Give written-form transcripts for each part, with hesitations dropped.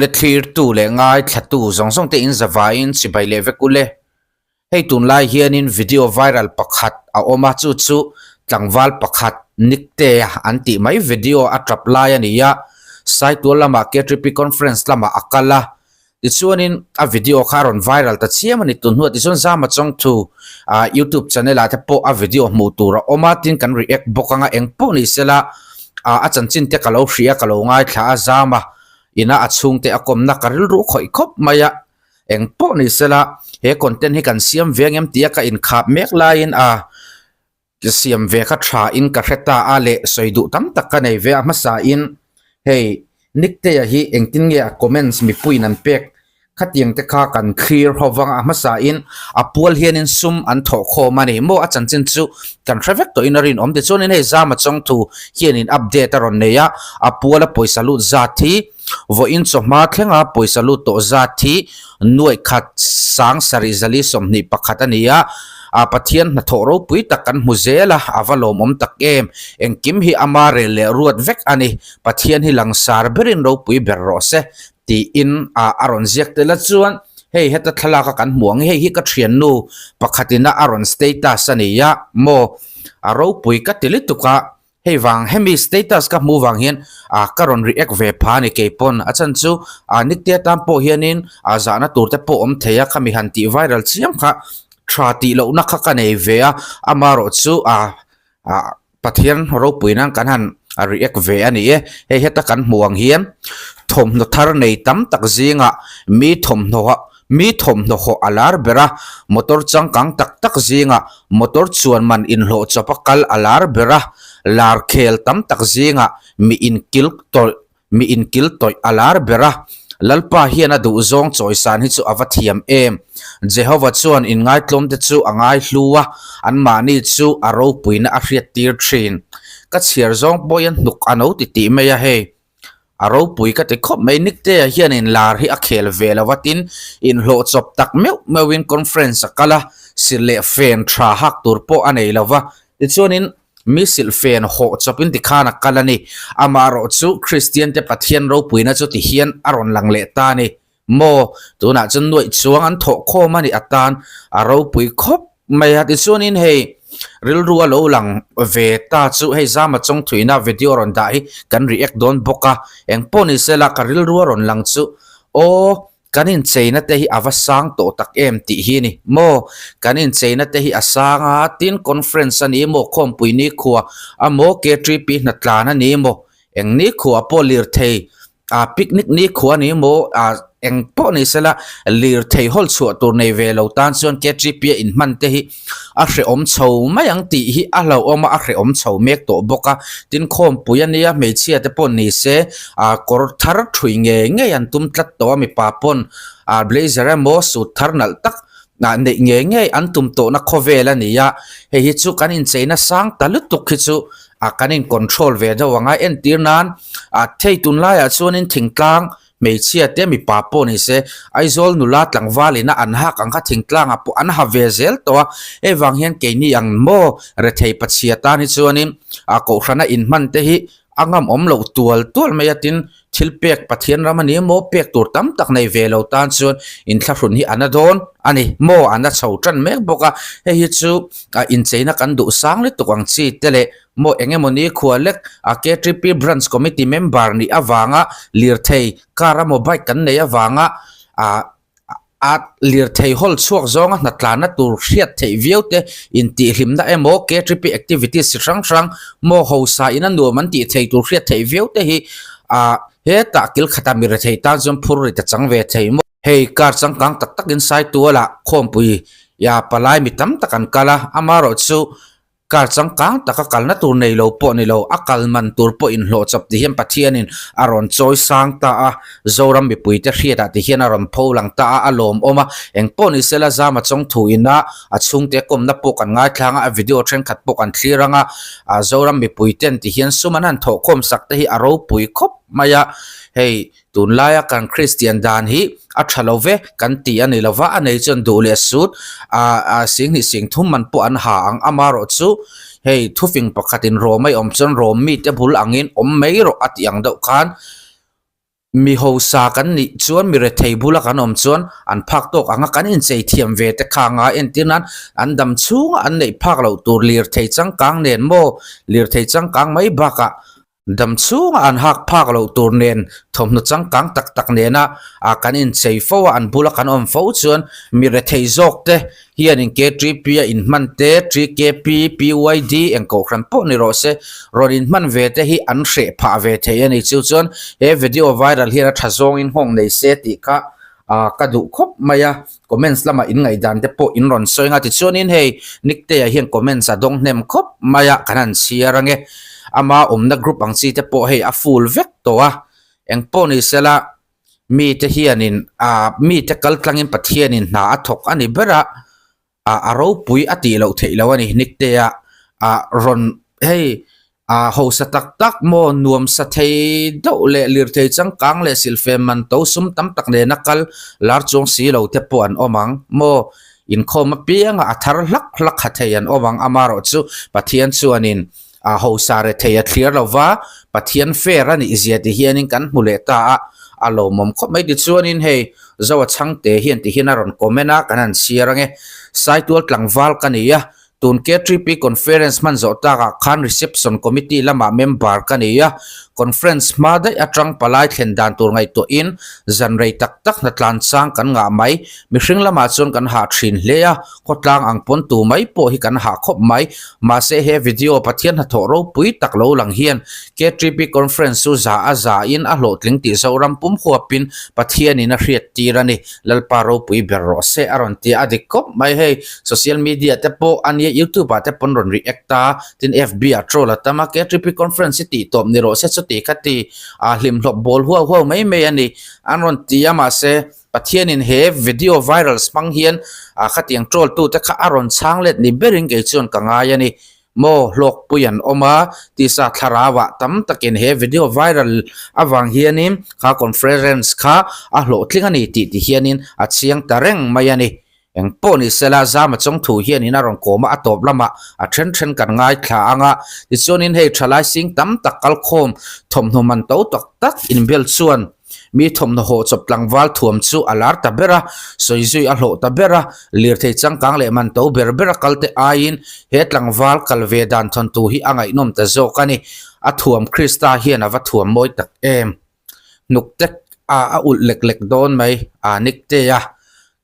le clear tu le ngai thatu zong zong te in zawain sibai le vekule hei tun lai hianin video viral pakhat a oma chu chu tlangwal pakhat nikte anti mai video atrap lai ania site lama KTP conference lama akala ichuanin a video kharon viral ta chiamani tun hu ti zon zama chong thu YouTube channel a po a video mu tura oma tin kan react bokanga engpo ni sela a chanchin te kalo hria kalo ngai thla zama ina achung te akom na karil ru khoi khop maya engpo ni sela he content hi kan siam vengem tia ka in khap mek lain a siam ve kha tha in ka hreta ale soidu tam tak ka nei ve ma sa in hey nikte ya hi engtin nge comments mi puin an pek khatiang te kha kan clear howang a ma sa in apol hian in sum an tho kho mani mo a chanchin chu kan traffic to inarin om de chon in he zama chong thu hian in update aron neya apol a poisa lut zathi vo in choma thlenga poisa lut to zathi nuai khat sang sari zali somni pakhat ania a pathian na thoro pui takan muzela avalom om tak em engkim hi amare le ruat vek ani pathian hi langsar berin ro pui berro se ti in a aron ziak te la chuan hei heta thalaka kan muang hei hi ka thian nu pakhatina aron status ania mo aro pui ka tilituka hei wang hemi status ka mu wang hian a karon react ve phani ke pon achan chu nikte tam po hianin a zana turte po om theya khami han ti viral chiam kha trati lo na kha ka nei ve amaro chu pathian ro puinang kan han react ve ani e hei heta kan muang hian thom no thar nei tam tak zinga mi thom no ho alar bera motor changkang tak tak zinga motor chuan man in hlo chopakal alar bera lar khel tam tak zinga mi in kil toy alar bera lalpa hian adu zong choi san hi chu avathiam em Jehovah chuan in ngai tlom te chu angai hluwa an mani chu aro puina a hriat tir thin ka chiar zong boyan nuk ano ti meya he aro pui ka te khop mai nikte hian in lar hi a khel vela watin in hlo chop tak mewin conference akala sile fen tha hak tur po anei lawa ichuanin misil fen ho chopin ti khana kalani amaro chu Christian te pathian ro puina chu ti hian aron langle ta ni mo tuna chun noi chuang an tho kho mani atan aro pui khop mai ha ti chuanin hei ril ruwa lo lang ve ta chu hei zama chong thuina video ron dai kan react don boka engponi sela ka ril ruwa ron lang chu o kanin cheina te hi avasang to tak em ti hi ni mo kanin cheina te hi asanga tin conference ani mo khom puini khuwa amo KTP na tlana ni mo eng ni khuwa polir thei picnic ni khuwa ni mo eng po ni sela lir thei hol chu tur nei ve lo tan chuan KTP in man te hi a hre om chho mayang ti hi a lo oma a hre om chho mek to boka tin khom puyania mechia te pon ni se kor thar thui nge an tum tlat to mi pa pon blazer mo su tharnal tak na nge an tum to na khovela ni ya he hi chu kanin cheina sang talut tuk hi chu kanin control ve dawanga en tirnan theitun la ya chuanin thingtlang meichia te mi pa po ni se aizol nula tlangwalina anha kangkha thingtlang apo anha vezel to ewang hian ke ni ang mo re thei pachia ta ni chuanin ko hrana in man te hi angam om lo tual mayatin thilpek pathian ramani mo pek tur tam tak nei velo tan chuan in thlafrun hi anadon ani mo ana chho tran mek boka he hi chu in cheina kan du sang le tukwang chi tele mo engemoni khualek KTP branch committee member ni awanga lirthei kara mobile kan nei awanga lirthei hol chuak zonga natlana tur hriat thei viute in ti hlimna emo KTP activities rang mo hosa ina nu man ti thei tur hriat thei viute hi he ta kil khatami re thei ta jom phur ri ta changve thei mo hei kar changkang tak inside tu la khom pui ya palai mi tam takan kala amaro chu kar changkang taka kalna tur nei lo po ni lo akal man tur po in hlo chop ti hian pathianin aron choi sang ta zoram mi pui te hriata ti hian aron pholang ta alom oma engpo ni sela zama chong thuina achung te kom na po kan ngai thlanga a video thren khat po kan thliranga zoram mi pui ten ti hian sumanan tho khom sak te hi aro pui khop maya hei tunlaya kan Christian dan hi athalove kan ti ani lova anei chon dule sut sing ni sing thum man po an ha ang amaro chu hei thufing pakhatin romai om chon rom mi te bul angin om mei ro atiang do khan mi ho sa kan ni chuan mi re thei bula kan om chuan an phak tok anga kan in chei thiam ve te kha nga en tinan an dam chung an nei phak lo tur lir thei chang kang nen mo lir thei chang kang mai baka dam chung an hak phak lo tur nen thom nu chang kang tak tak nena a kan in chei fo an bula kan om fo chuan mi re thei jok te hian in k3p in man te 3kp pyd en ko kran po ni ro se rodin man ve te hi an hre pha ve the ani chu chuan he video viral hi ra thazong in hong nei se ti ka ka du khop maya comments lama in ngai dan te po in ron soi nga ti chuan in hei nikte hian comments a dong nem khop maya kanan siarange ama omna group ang si te po hei a full vek to a eng po ni sela mi te hianin mi te kal tlangin pathianin na athok ani bera aro pui ati lo theilo ani nikte ron hei ho sa tak mo nuam sa thei do le lir thei chang kang le silfem man to sum tam tak ne nakal lar chong si lo te po an omang mo in khoma pianga athar lak khatheian omang amaro chu pathian chu anin ho sare theya clear lova pathian fair ani iziati hianin kan muleta alo mom khop mai di chuanin hei zawa changte hian ti hinaron komena kanan siarange saitul tlangwal kania tun k3p conference man zo ta khan reception committee lama member kania conference ma dai atrang palai thlen dan tur ngai to in zanrei tak na tlan sang kan nga mai mihring lama chon kan ha thin leya khotlang ang pon tu mai po hi kan ha khop mai ma se he video pathian ha thoro pui tak lo lang hian k3p conference su za aza in a hlo tling ti zoram pum khuapin pathian in a hriat tirani lalparo pui berro se aron ti adikop mai he social media te po an YouTube te pon ron reacta tin FB a troll atama k3p conference ti tom ni ro se ti khati hlim hlop bol huwa mai ani anron tiama se pathian in he video viral spang hian khatiang troll tu te kha aron changlet ni bering ge chon kanga yani mo lok puyan oma ti sa tharawa tam takin he video viral awang hianin kha conference kha a hlo tlingani ti hianin a chiang tareng mayani eng po ni sela zama chong thu hian in aron koma atop lama a then kan ngai thla anga ti chonin hei thalai sing tam takal khom thom hnuman to tak in bel chuan mi thom no ho chop tlangwal thuam chu alar ta bera soizui a hlo ta bera lir thei chang kang le man to ber kalte ain he tlangwal kalve dan thon tu hi angai nom ta zo kani a thuam krista hian ava thuam moi tak em nuktek a ul lek don mai nikte ya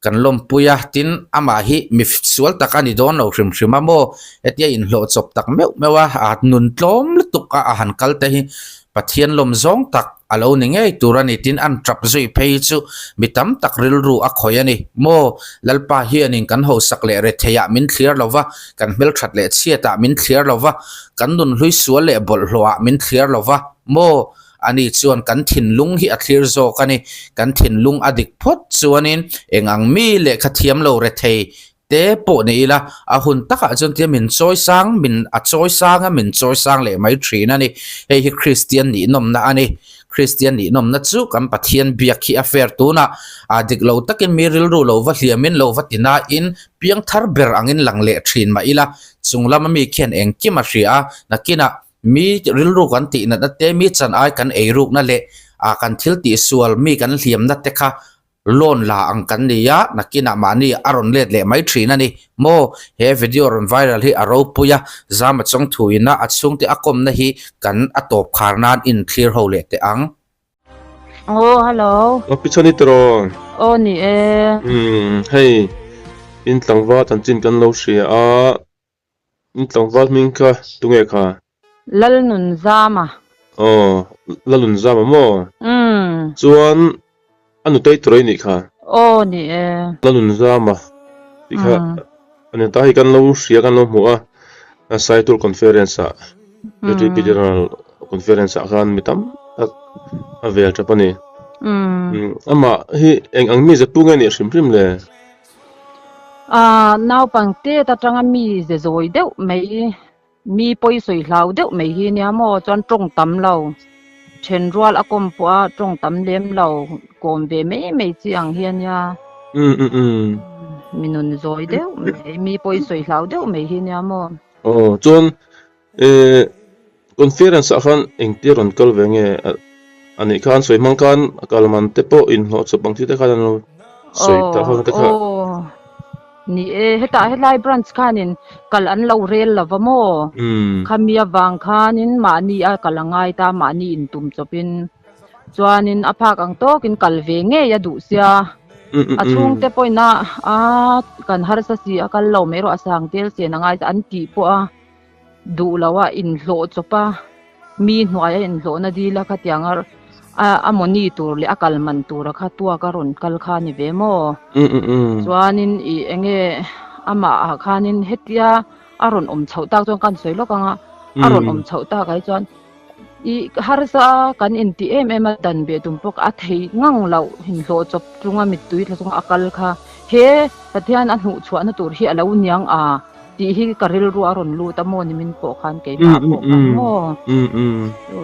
kan lom puya tin ama hi mi sual takani don no hrim mo etia in hlo chop tak mewa nun tlom lutuk a han kalte hi pathian lom zong tak alo ninge turani tin an trap zui phei chu mitam tak ril ru a khoyani mo lalpa hianin kan ho sakle re theya min clear lova kan mel that le chiata min clear lova kan nun hlui sual le bol hloa min clear lova mo ani chuan kan thin lung hi a clear zo kani kan thin lung adik phot chuanin engang mi le khathiam lo re thei te po nei la a hun taka chon ti min choi sang min choi sang le mai thina ni hei hi christian ni nom na ani christian ni nom na chu kam pathian biak hi affair tu na adik lo takin miril ru lo va hliamin lo vatina in piang thar ber angin langle thin ma ila chunglama mi khian eng kima hria nakina mi rilru kan ti na te mi chan ai kan ei ruk na le kan thil ti sual mi kan hliam na te kha lon la ang kan niya nakina mani aron let le mai thina ni mo he video ron viral hi aro puya zama chong thuina achung ti akom na hi kan atop kharnan in clear ho le te ang hello pichani tro ni hey in tlangwa tan chin kan lo hria in tlangwa min kha tunge kha lalnun zama lalun zama mo chuan anu tei troi ni kha ni lalun zama ti kha ane ta hi kan lo hria kan lo hmu'a a saitul conference k3p general conference khan mitam a vel tapani ama hi eng ang mi ze punga ni hrim le naw pangte ta tanga mi ze zoi deuh mai mi poi soi hlau deuh mai hi nia mo chon trong tam lo chen rual akom puwa trong tam lem lo kom ve mai chiang hian ya minun zoi deuh mi poi soi hlau deuh mai hi nia mo chon conference khan eng ti ron kal venge อันนี้คันสวยมังกันกาลมันเตโปอินโหสบางที่ตะคันเราสวยตะคันตะคันนี่เฮตาเฮไลบรันช์คันินกัลอันเราเรลละวะโมคามีวังคันินมานี่กัลงายตามานี่อินตุมจบินจวานินอภากังโตกินกัลเวงเงยดูเสียช่วงเตปอยนะกันฮาร์ซาซีกัลเราไม่รู้อาสังเตลเสียนงายอันตีปัวดูแล้วว่าอินโลจบปะมีหน่วยอินโลนาดีละคัดยังมอนี่ตัวเลยกัลมันตัวละคัดตัวการุนกัลคานิเวโมจวานินเองมาคานินเฮติยาอารอนเฉาตากจนกันสวยแล้วกันอารอนเฉาตากไอ้จวนฮาร์ซากันอินทีมาดันเบตุมปกอัฐิงังเราหินโลจบตรงมิดตุยแล้วตรงกัลคาเฮแต่ที่อันหูชวนตัวเฮเราเนียงที่ฮิกริลรัวรนลูตะโมนิมินโปคันเกยปาโปคันโม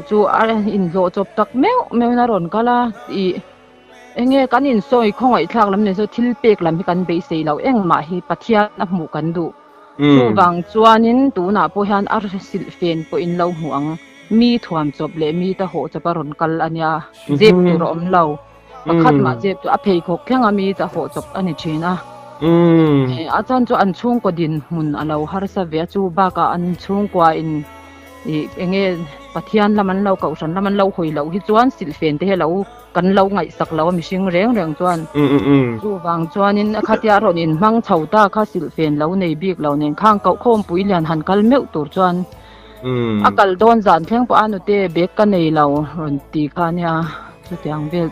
จูอะไรอินโลจบตักแมวน่ารนก็ละเองกันอินซอยคงไอ้ทางลำเนี่ยทิลเปกลำให้กันเบสเราเองมาฮิปัทยานับหมู่กันดูจูบางจวนนินตูน่าพยันอาร์สิลเฟนปอินเราห่วงมีถ่วมจบเลยมีตะโหจะปรนกันอันยาเจ็บตัวอมเราประคัดมาเจ็บตัวอภัยขกแค่มีตะโหจบอันนี้ชีนะอาจารย์จูอันช่วงกว่าดินมุนเราฮาร์ซาเวียจูบากอันช่วงกว่าอินเองปัทยานละมันเราเก่าฉันละมันเราหอยเราที่จวนสิลเฟนที่เรากันเราไงสักเรามีชิงแรงจวนจูบางจวนนินคัดยารนินมังเฉาตาข้าสิลเฟนเราในบีกเราเนี่ยข้างเก่าโคมปุ๋ยเลียนหันกัลเมวตัวจวนกัลโดนจานเพียงปอานุเตเบกกันในเรารนตีข้าเนี่ยสุดยังเวล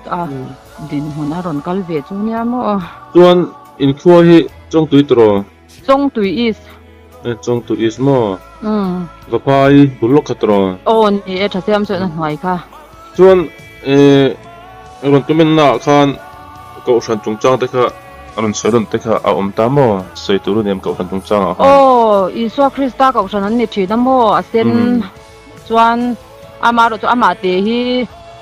ดินหัวหน้ารนกัลเวจูเนี่ยมั้งจวนอินคัวฮิจงตุยตรอจงตุยอิสจงตุยอิสมอกะพายบุลกตรอโอ้นี่ถ้าเสียมส่วนหน่อยค่ะจวนรนตุเมนนาคันก็ฉันจงจังตะคะรนสรนตะคะเอาตามอใส่ตุรุเนมก็ฉันจงจังโอ้อิสวาคริสตาก็ฉันนั้นนี่ชีนามอเซนจวนอามาโรจอามาเตฮี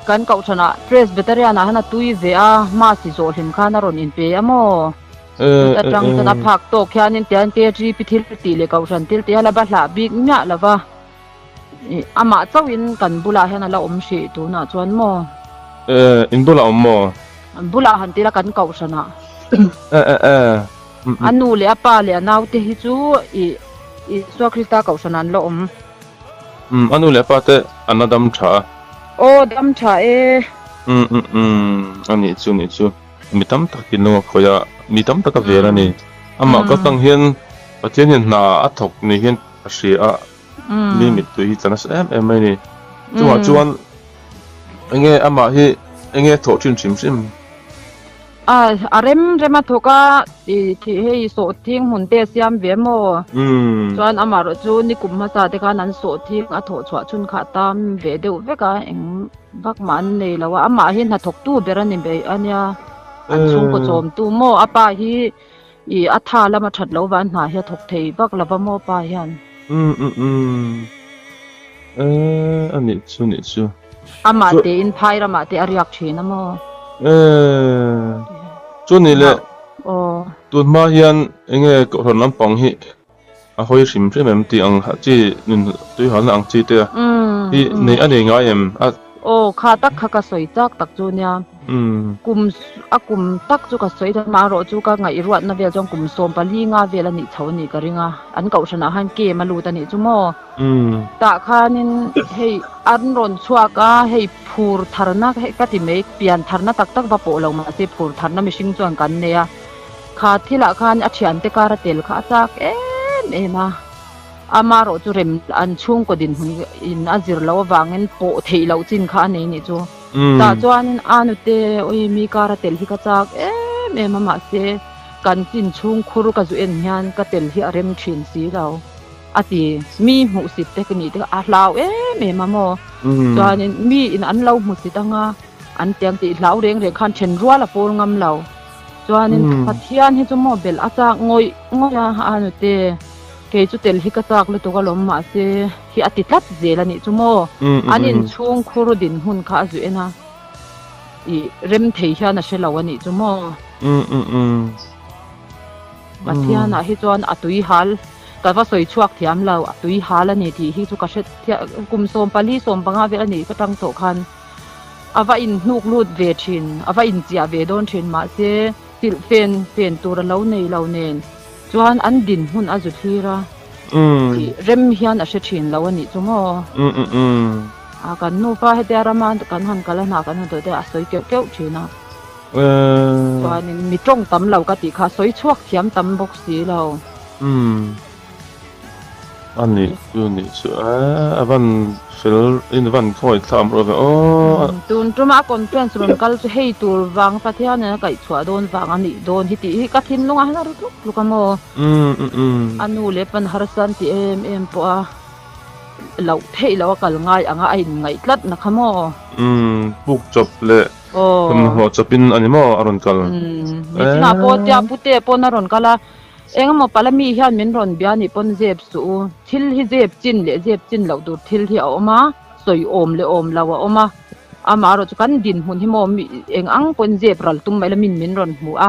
กันก็ฉันอะเพรสเบเตอรียนาฮันตุยเวียมาสิโซหินคานารนอินเปียมอแต่จังจะนับผักโตแค่นี้เตียนเตียจีพิธีตีเลยก็ฉันตีละบ้าละบิ๊กเนี่ยละว่าอามาเจ้าอินกันบุลาเห็นละชีตัวน่ะจวนมออินบุลามอบุลาหันตีละกันก็ฉันอะอันนู้เลยป้าเลยนาวที่ฮิจูสวคริสตาก็ฉันนั่นละอันนู้เลยป้าแต่อันนั้นดำชาโอ้ดำชาอันนี้จูมีตั้มตักกินลงขอยมีตั้มตักเวรนี่อามาก็ตั้งเห็นประเทศนี้น่าอัฐกนี่เห็นเสียมีมิดตัวที่จะนั่นไม่นี่จวนเงี้ยอามาที่ถอดชิมเรมทุกที่ให้โสดทิ้งหุ่นเตสยามเวโมจวนอามาจูนี่กุมมาซาเดกานั้นโสดทิ้งถอดชวชุนขาตามเวเดวเวกาเองบักมันเลยแล้วว่าอามาเห็นถกตู้เบรันนี่เบอันเนี้ยอันช่วงก็โจมตู้โมอาป้าฮีอัฐาแล้วมาถัดแล้ววันหาเฮียถกเทบักแล้วว่าโมป้ายันอันนี้จูอามาเตอินพายรามาเตอริยักชีนะโมจวนนี่แหละตัวมาเฮียนเงี้ยก็ทนน้ำปองฮีหอยชิมใช่ไหมมันตีอังจีนึงตัวหันอังจีเตะที่ในอันนี้ง่ายโอ้ข้าตักข้าก็สวยจักตักจูเนี่ยกุมตักจูก็สวยแต่มาโรจูก็ไงรวดนะเวลจงกุมโซมปลีงาเวลนี่เท่านี่ก็ริงอันเก่าชนะฮันเกมาลูตานี่จูโมตาข้านินให้อันรอนชัวก็ให้พูดทารนักให้กติเมกเปลี่ยนทารนักตักบาโปเรามาเสพูดทารนักไม่ชิงจวนกันเนี่ยข้าที่ละข้าอัจฉริยะเตการเตลข้าจักมาอามาโรจูเรมอันช่วงกดินหุ่นอินอาจิรลาววางเงินโปเทลาวจินข้านี่จูตาจวนอานุเตโอยมีการเตลฮิกาจักมาเสกันจินช่วงคุรุกจูเอ็นยันกเตลฮิอาเรมชินสีเราอาทิมีหูสิบเทคนิคอาลาวมาโมจวนมีอินอันลาวหูสิตังอันเตียงติลาวเร่งคันเชนรัวละโปงำเราจวนพัทยาให้จูโมเบลอาจักงอยอานุเตเกจุเตลฮิกจักลุตุกลมมาเสฮิอติตัดเจลนี่จุโมอันนี้ช่วงคุรุดินหุ่นข้าจุเอนะเริ่มเทียนะเชลาวนี่จุโมบัดเทียนะฮิจวนอตุยฮัลแต่ว่าสวยชวกเทียมเราอตุยฮัลนี่ที่ฮิจุกเชตกุมโซมปาลีโซมปังอาเวลนี่ก็ตั้งโตคัน ava in nuk lut ve thin ava in chia ve don thin ma se til fen tur lo nei lo nen chuan an din hun a zu thira rem hian a she thin lo ani chumo a kan nu pa he te raman kan han kala na kan do te a soi keu thina chuan in mi tong tam lo ka ti kha soi chuak thiam tam bok si loอันนี้อยู่นี่สุวันฟิลอินวันคอยทำอะไรตุนจุมาคอนเฟรนซ์รุ่นกัลจะให้ตัววางประเทศเนี่ยก็ชัวโดนวางอันนี้โดนที่ตีกัทินลงอะไรรู้ลูกโมอันนู้นเล็บเป็นฮาร์สันที่ปัวเราเทเราก็ง่ายง่ายง่ายลัดนะคะโมบุกจบเลยคุณหัวจะเป็นอันนี้โมอารมณ์กันมิถนาโปเตียปุเตปนอารมณ์กันละเองมาปลามีเฮียนมินรอนเบียนี่ปนเจ็บสูทิลที่เจ็บจินเลยเจ็บจินเราดูทิลที่เอามาสวยอมเลยอมเราเอามาอามาเราจะกันดินหุ่นที่มอมเองอังปนเจ็บเราตุ้มไปละมินรอนหัว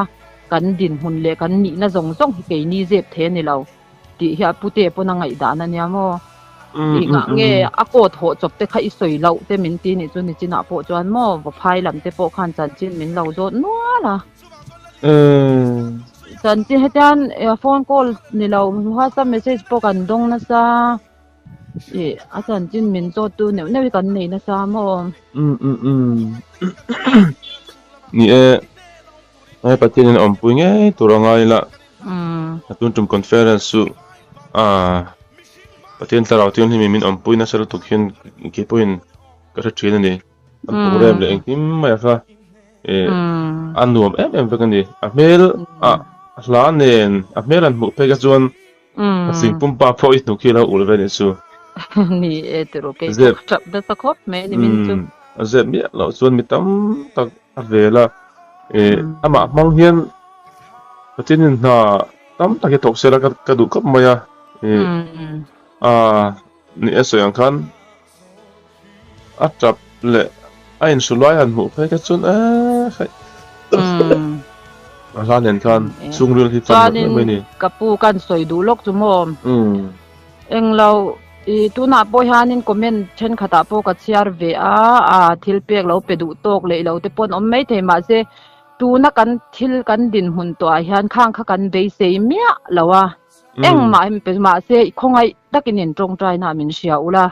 กันดินหุ่นเลยกันนี่น่าสงสงที่เกยนี่เจ็บเทนี่เราที่เฮียปุเตปนไงด่านั่นเนี่ยโมอีกเงี้ยอากดหัวจบแต่ใครสวยเราแต่มินตีนี่จนนี่จิน่าโปจวนโมว่าพายลำแต่โปขันจันจินมินเราโดนนัวล่ะสันจิให้ท่านโฟนคอลนี่เราว่าซัมเมสเซจโปกันดงนะซาอาจารย์จินมินโซตูเนี่ยวิกันนี่นะซาโมนี่ไอ้ประเทศนี้อมปุยไงตัวเราไงล่ะตุนจุ่มคอนเฟอเรนซ์ประเทศเราที่นี่มีอมปุยนะสรุปทุกคนเก็บปุยก็จะเชื่อนี่อันโปรแกรมเลยที่ไม่ค่ะอันนู้นเป็นกันดีเมลลาเนนเมลันบุกไปกับจวนสิ่งปุ่มปาพอยนุกิลาอุลเวนิสูนี่ตัวโอเคจับเดสคอปเมนี่มินจูเจ็บเนี่ยเราจวนมีตั้มตักเวลาอามามังเฮียนประเทศนี้น่ะตั้มตักจะตกเสร็จแล้วก็ดูกับมายานี่สวยงามจับเลยไอ้สุดท้ายอันบุกไปกับจวนร้านเห็นกันซุงเรื่องที่ฟังไม่นี่กับปูกันสวยดูโลกจุมอมเองเราตัวน่ะปอยหานินคอมเมนต์เช่นขตาโปกับเชียร์เวียทิลเปียกเราไปดูโตกเลยเราแต่ปนอมไม่เทมาเสตัวนักกันทิลกันดินหุ่นตัวหันข้างกันเบย์เสียเมียเราว่าเองมาเป็นมาเสคงไอ้ตักนินตรงใจน่ามินเชียวละ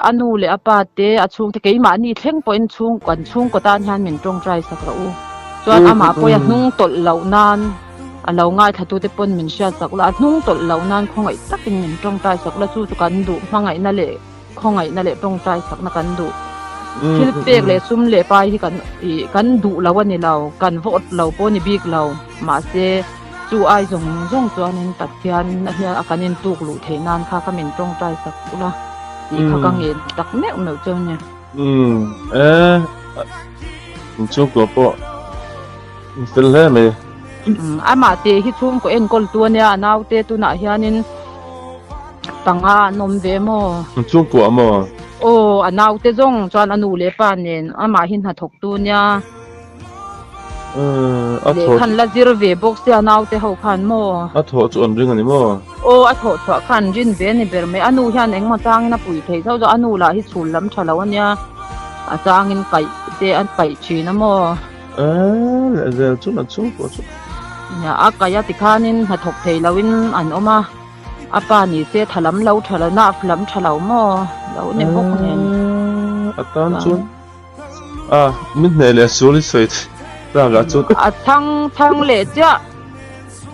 อันนู้นเลยอาปาเตอช่วงที่เกี่ยมานี่เท่งปอยช่วงกันช่วงก็ตานหันมินตรงใจสักเราจวนอามาปอยนุ่งตดเหล่านานเราง่ายถ้าตัวเตปนมินเชียสักละนุ่งตดเหล่านานคงไอ้ตักมินตรงใจสักละสู้กันดูฟังไงนั่นแหละคงไงนั่นแหละตรงใจสักนักกันดูที่เปียกเลยซุ่มเลยไปที่กันดูเราวันนี้เรากันวอดเราปนิบิกเรามาเสจู่ไอส่งจวนนั้นตัดเทียนเนี่ยอาการนินตุกหลุดเทนานค่ะก็มินตรงใจสักละเขากังเงินตักแมวเจ้าเนี่ยช่วงตัวปอเป็นเล่ไหมมาเตะที่ช่วงก็เอ็นกอลตัวเนี่ยนาวเตะตัวน่ะเฮียนินตังนมเวโมช่วงตัวโมโอ้นาวเตะจงจวนอนูเลปานเนี่ยมาหินหัดถกตัวเนี่ยคันละจิรเวบอกเสียนาวเตะเขาคันโมถอดจวนเรื่องอันนี้โมโอ้ถอดคันจินเวนี่เบอร์ไม่อนูเฮียนเองมาจ้างนะปุ๋ยเทเท่าจะอนูละที่ชุนล้ำฉลาวันเนี่ยจ้างเงินไก่เตะอันไก่ชีนะโมเดี๋ยวจุนช่วงตัวเนี่ยอากายติคานินหัดถกเทลาวินอันออกมาอาปานี่เสียถลำเราถลนาฟลำถลาวมอเราเนี่ยพวกเนี่ยตอนจุนมิดเนลสูริสุดร่างกายจุดทั้งเลจ้ะ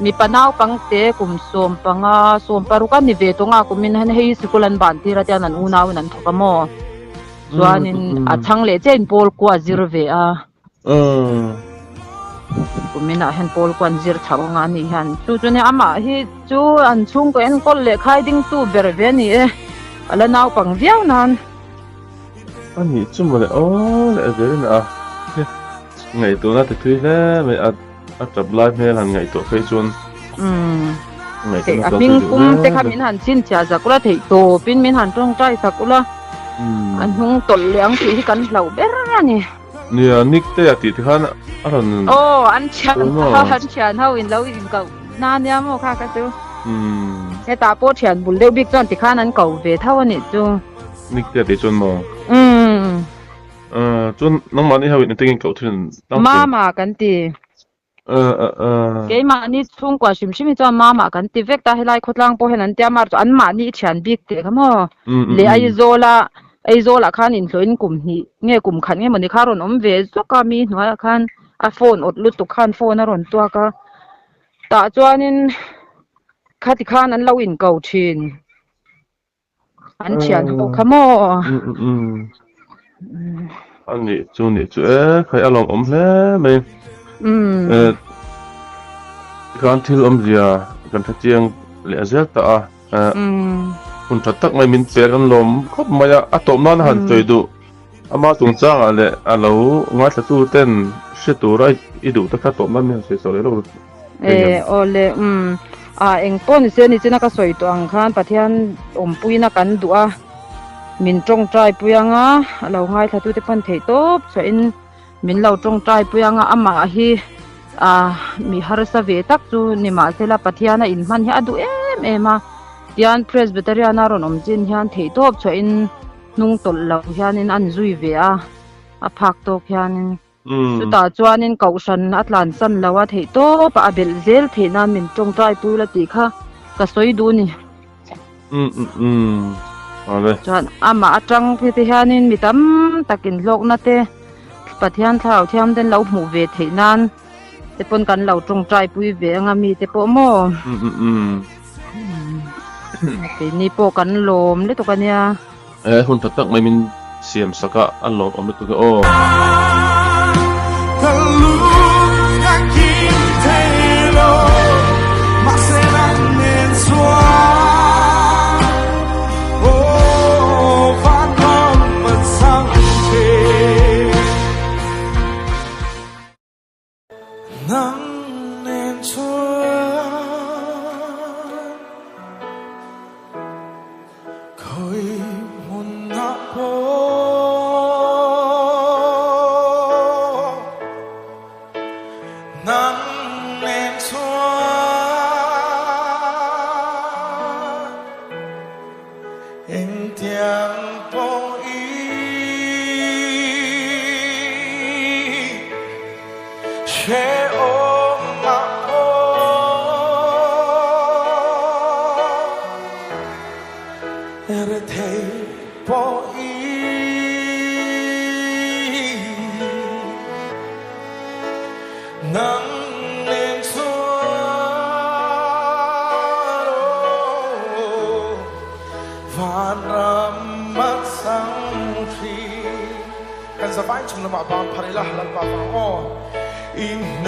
มีปนาวปังเตะกุมส่วนปังส่วนปารุกันนิเวศงากุมินให้ให้สกุลันบันที่รัฐนันอุนาวนันทกมอส่วนนินทั้งเลจ้ะอินโพลกว่าจิรเวกุมินเห็นโพลกว่าจิรชาวงานนี่เห็นจู่เนี่ยอามาฮิจู่อันช่วงก็เอ็นก็เล็กใครดิ้งตู้เบรเวนี่อะไรนาวปังเดียวนั้นอันนี้จุ่มเลยโอ้เลยเดี๋ยวนะไงตัวน่าจะคุยแล้วไม่จับไลฟ์ไม่ทันไงตัวเคยชวนไงตัวปิ้งกุ้งแต่ข้ามินหันชิ้นเชียสักละถี่โตปิ้งมินหันตรงใจสักละอันหงตดเลี้ยงที่กันเหล่าเบรนี่เนี่ยนิกเตะติดขันอะไรนั่นโอ้อันเชียนเท่าอินเราอินเก่านานเนี่ยมั้งค่ะก็จูใช้ตาโปเชียนบุลเลี้ยวบิ๊กจอนติดขันนั้นเก่าเวเท่านี้จูนิกเตะติดจนมั้ง จนน้องมานี่เฮานี่ติงเก่าถึงต้องมากันติเกมานี่ทุ่งกว่าชิมๆจ้ามากันติเวกตาให้ไล่คดลังโปเห็นอันเตียมาอันมานี่ฉันบิกเตะคมเลยไอโซล่ะคันอินฟลูเอนกลุ่มนี้เงี้ยกลุ่มคันเงี้ยมันนี่คารอนเวสก็มีหน่วยคันโฟนอดลุตุคันโฟนรอนตัวก็ตาจวนนินคาติคันอันเราอินเก่าชินอันเชียนโอคมอันนี้จูนี่จูใครอารมณ์แล้วมั้ยการที่เรียกันทักเจียงเลเซลตาคุณทักไม่มินเปกันลมก็มาอะตอมนั้นหันใจดูอามาตรงจ้างอะไรเรางาสตูเต้นชิตูไรอีดูตะคัตอมนั้นเนี่ยเสียเลยเราโอเลเองป้อนเสียนี่จะนักสวยตัวอังคารปะเทียนปุยนักกันดูมินจงใจปุยงะเราง่ายถ้าตุเตปันเทตบสวยมินเราจงใจปุยงะอามาฮีมีฮาร์สเวตักจูนิมาเซลาปะเทียนอินมันเฮอดูมายานเพรสบิเตอรียนารอนอมจินเฮียนเทตบสวยนุงตลเราเฮียนินอันจุยเวียพักตกเฮียนินสุดาจวนนินเกาชันอัตลันซันแล้วว่าเทตบเบลเซลเทนามินจงใจปุยละติค่ะก็สวยดูนี่จวนมาจังพิธีเฮียนินมีตั้มตะกินโลกนะเตปะเทียนเท้าเทียมเดินเราหมู่เวทนานแต่ปนกันเราจงใจปุยเวงมีแต่ปโมปีนี้ปกันลมเลยตัวกันเนี่ยคุณตักไม่มีเสียมสักอันลมไม่ตัวก็โอ้กันสบายชมละมาบางพาริละหลังบางอ๋ออินเน